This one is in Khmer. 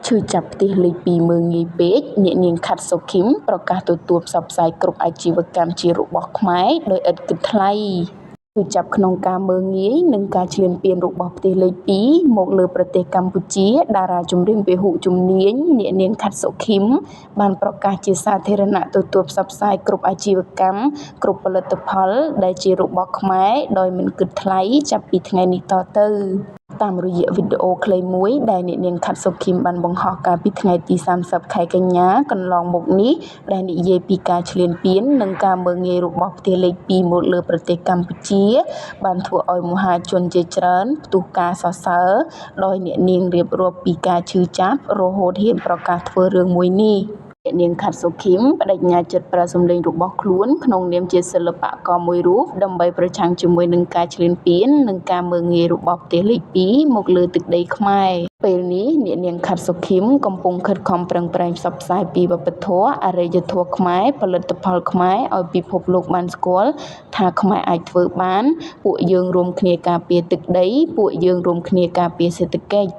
ឈឺចាប់ផ្ទះលេខ2មើងងាយពេកអ្នកនាងខាត់សុខីមប្រកាសទទួលផ្សព្វផ្សាយគ្រប់អាជីវកម្មជារបស់ខ្មែរដោយឥតគិតថ្លៃឈឺចាប់ក្នុងការមើងងាយនិងការឈ្លានពានរបស់ផ្ទះលេខ2មកលើប្រទេសកម្ពុជាតារាចម្រៀងពហុជំនាញអ្នកនាងខាត់សុខីមបានប្រកាសជាសាធារណៈទទួលផ្សព្វផ្សាយគ្រប់អាជីវកម្មគ្រប់ផលិតផលដែលជារបស់ខ្មែរដោយមិនគិតថ្លៃចាប់ពីថ្ងៃនេះតទៅតាមរយៈវីដេអូខ្លីមួយដែលអ្នកនាងខាត់សុខីមបានបង្ហោះកាលពីថ្ងៃទី30ខែកញ្ញាកន្លងមកនេះដែលនិយាយពីការឈ្លានពាននិងការមើងងាយរបស់ផ្ទះលេខ2មកលើប្រទេសកម្ពុជាបានធ្វើឲ្យមហាជនជាច្រើនផ្ទុះការសរសើរដោយអ្នកនាងរៀបរាប់ពីការឈឺចាប់រហូតហ៊ានប្រកាសធ្វើរឿងមួយនេះអ្នកនាងខាត់សុខីមបដិញ្ញាចិត្តប្រើសម្លេងរបស់ខ្លួនក្នុងនាមជាសិល្បករមួយរូបដើម្បីប្រឆាំងជាមួយនឹងការឈ្លានពាននិងការមើងងាយរបស់ប្រទេសលេខ2មកលើទឹកដីខ្មែរពេលនេះអ្នកនាងខាត់សុខីមកំពុងខិតខំប្រឹងប្រែងផ្សព្វផ្សាយពីវប្បធម៌អរិយធម៌ខ្មែរផលិតផលខ្មែរឲ្យពិភពលោកបានស្គាល់ថាខ្មែរអាចធ្វើបានពួកយើងរួមគ្នាការពារទឹកដីពួកយើងរួមគ្នាការពារសេដ្ឋកិច្ច